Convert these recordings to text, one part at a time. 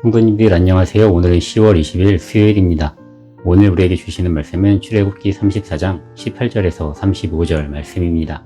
성도님들 안녕하세요. 오늘은 10월 20일 수요일입니다. 오늘 우리에게 주시는 말씀은 출애굽기 34장 18절에서 35절 말씀입니다.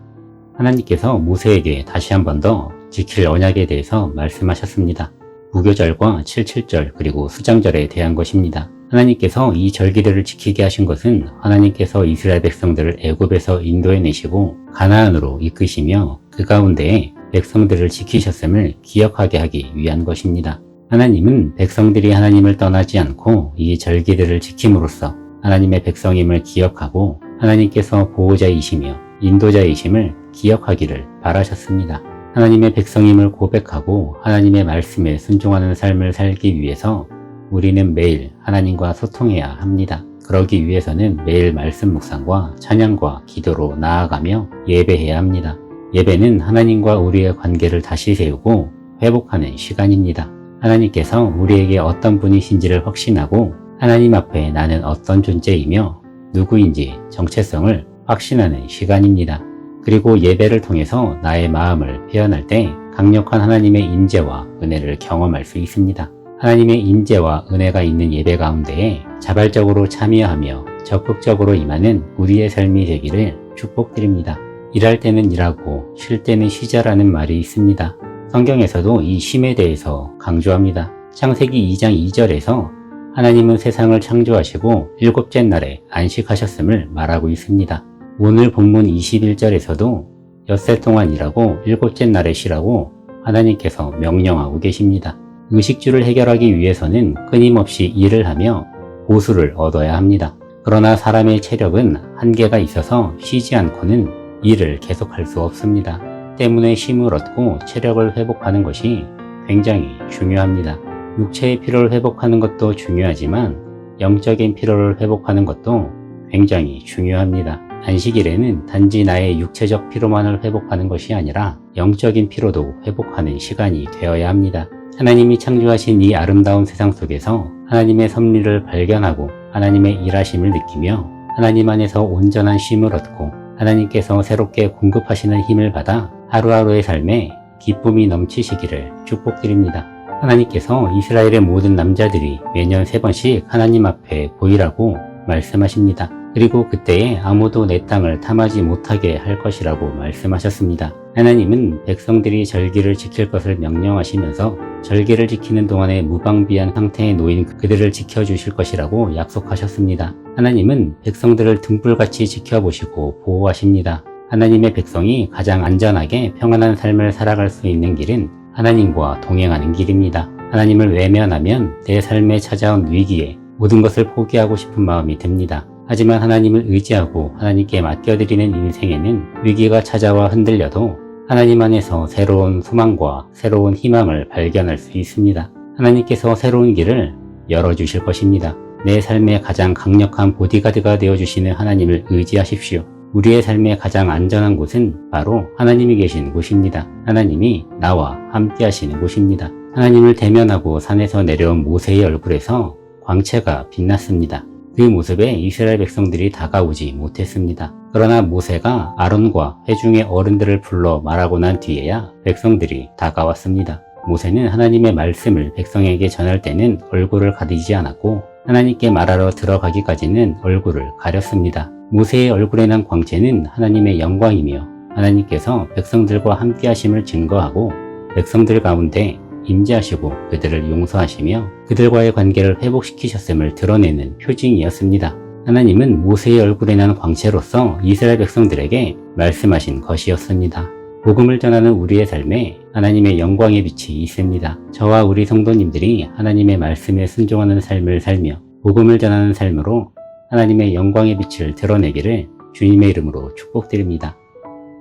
하나님께서 모세에게 다시 한 번 더 지킬 언약에 대해서 말씀하셨습니다. 무교절과 77절 그리고 수장절에 대한 것입니다. 하나님께서 이 절기들을 지키게 하신 것은 하나님께서 이스라엘 백성들을 애굽에서 인도해내시고 가나안으로 이끄시며 그 가운데에 백성들을 지키셨음을 기억하게 하기 위한 것입니다. 하나님은 백성들이 하나님을 떠나지 않고 이 절기들을 지킴으로써 하나님의 백성임을 기억하고 하나님께서 보호자이시며 인도자이심을 기억하기를 바라셨습니다. 하나님의 백성임을 고백하고 하나님의 말씀에 순종하는 삶을 살기 위해서 우리는 매일 하나님과 소통해야 합니다. 그러기 위해서는 매일 말씀 묵상과 찬양과 기도로 나아가며 예배해야 합니다. 예배는 하나님과 우리의 관계를 다시 세우고 회복하는 시간입니다. 하나님께서 우리에게 어떤 분이신지를 확신하고 하나님 앞에 나는 어떤 존재이며 누구인지 정체성을 확신하는 시간입니다. 그리고 예배를 통해서 나의 마음을 표현할 때 강력한 하나님의 인재와 은혜를 경험할 수 있습니다. 하나님의 인재와 은혜가 있는 예배 가운데에 자발적으로 참여하며 적극적으로 임하는 우리의 삶이 되기를 축복드립니다. 일할 때는 일하고 쉴 때는 쉬자라는 말이 있습니다. 성경에서도 이 쉼에 대해서 강조합니다. 창세기 2장 2절에서 하나님은 세상을 창조하시고 일곱째 날에 안식하셨음을 말하고 있습니다. 오늘 본문 21절에서도 엿새 동안 일하고 일곱째 날에 쉬라고 하나님께서 명령하고 계십니다. 의식주를 해결하기 위해서는 끊임없이 일을 하며 보수를 얻어야 합니다. 그러나 사람의 체력은 한계가 있어서 쉬지 않고는 일을 계속할 수 없습니다. 때문에 쉼을 얻고 체력을 회복하는 것이 굉장히 중요합니다. 육체의 피로를 회복하는 것도 중요하지만 영적인 피로를 회복하는 것도 굉장히 중요합니다. 안식일에는 단지 나의 육체적 피로만을 회복하는 것이 아니라 영적인 피로도 회복하는 시간이 되어야 합니다. 하나님이 창조하신 이 아름다운 세상 속에서 하나님의 섭리를 발견하고 하나님의 일하심을 느끼며 하나님 안에서 온전한 쉼을 얻고 하나님께서 새롭게 공급하시는 힘을 받아 하루하루의 삶에 기쁨이 넘치시기를 축복드립니다. 하나님께서 이스라엘의 모든 남자들이 매년 3번씩 하나님 앞에 보이라고 말씀하십니다. 그리고 그때에 아무도 내 땅을 탐하지 못하게 할 것이라고 말씀하셨습니다. 하나님은 백성들이 절기를 지킬 것을 명령하시면서 절기를 지키는 동안에 무방비한 상태에 놓인 그들을 지켜주실 것이라고 약속하셨습니다. 하나님은 백성들을 등불같이 지켜보시고 보호하십니다. 하나님의 백성이 가장 안전하게 평안한 삶을 살아갈 수 있는 길은 하나님과 동행하는 길입니다. 하나님을 외면하면 내 삶에 찾아온 위기에 모든 것을 포기하고 싶은 마음이 듭니다. 하지만 하나님을 의지하고 하나님께 맡겨드리는 인생에는 위기가 찾아와 흔들려도 하나님 안에서 새로운 소망과 새로운 희망을 발견할 수 있습니다. 하나님께서 새로운 길을 열어주실 것입니다. 내 삶의 가장 강력한 보디가드가 되어주시는 하나님을 의지하십시오. 우리의 삶의 가장 안전한 곳은 바로 하나님이 계신 곳입니다. 하나님이 나와 함께 하시는 곳입니다. 하나님을 대면하고 산에서 내려온 모세의 얼굴에서 광채가 빛났습니다. 그 모습에 이스라엘 백성들이 다가오지 못했습니다. 그러나 모세가 아론과 회중의 어른들을 불러 말하고 난 뒤에야 백성들이 다가왔습니다. 모세는 하나님의 말씀을 백성에게 전할 때는 얼굴을 가리지 않았고 하나님께 말하러 들어가기까지는 얼굴을 가렸습니다. 모세의 얼굴에 난 광채는 하나님의 영광이며 하나님께서 백성들과 함께 하심을 증거하고 백성들 가운데 임재하시고 그들을 용서하시며 그들과의 관계를 회복시키셨음을 드러내는 표징이었습니다. 하나님은 모세의 얼굴에 난 광채로서 이스라엘 백성들에게 말씀하신 것이었습니다. 복음을 전하는 우리의 삶에 하나님의 영광의 빛이 있습니다. 저와 우리 성도님들이 하나님의 말씀에 순종하는 삶을 살며 복음을 전하는 삶으로 하나님의 영광의 빛을 드러내기를 주님의 이름으로 축복드립니다.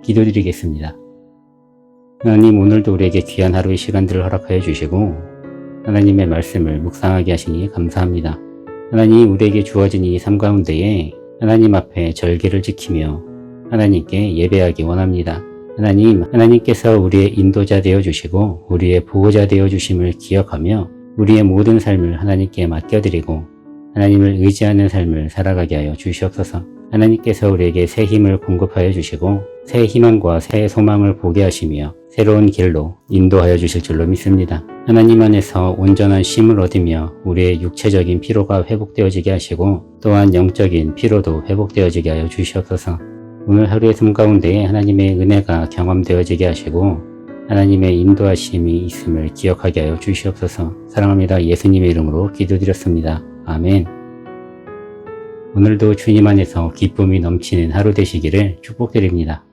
기도드리겠습니다. 하나님, 오늘도 우리에게 귀한 하루의 시간들을 허락하여 주시고 하나님의 말씀을 묵상하게 하시니 감사합니다. 하나님, 우리에게 주어진 이 삶 가운데에 하나님 앞에 절기를 지키며 하나님께 예배하기 원합니다. 하나님, 하나님께서 우리의 인도자 되어주시고 우리의 보호자 되어주심을 기억하며 우리의 모든 삶을 하나님께 맡겨드리고 하나님을 의지하는 삶을 살아가게 하여 주시옵소서. 하나님께서 우리에게 새 힘을 공급하여 주시고 새 희망과 새 소망을 보게 하시며 새로운 길로 인도하여 주실 줄로 믿습니다. 하나님 안에서 온전한 쉼을 얻으며 우리의 육체적인 피로가 회복되어지게 하시고 또한 영적인 피로도 회복되어지게 하여 주시옵소서. 오늘 하루의 삶 가운데 하나님의 은혜가 경험되어지게 하시고 하나님의 인도하심이 있음을 기억하게 하여 주시옵소서. 사랑합니다. 예수님의 이름으로 기도드렸습니다. 아멘. 오늘도 주님 안에서 기쁨이 넘치는 하루 되시기를 축복드립니다.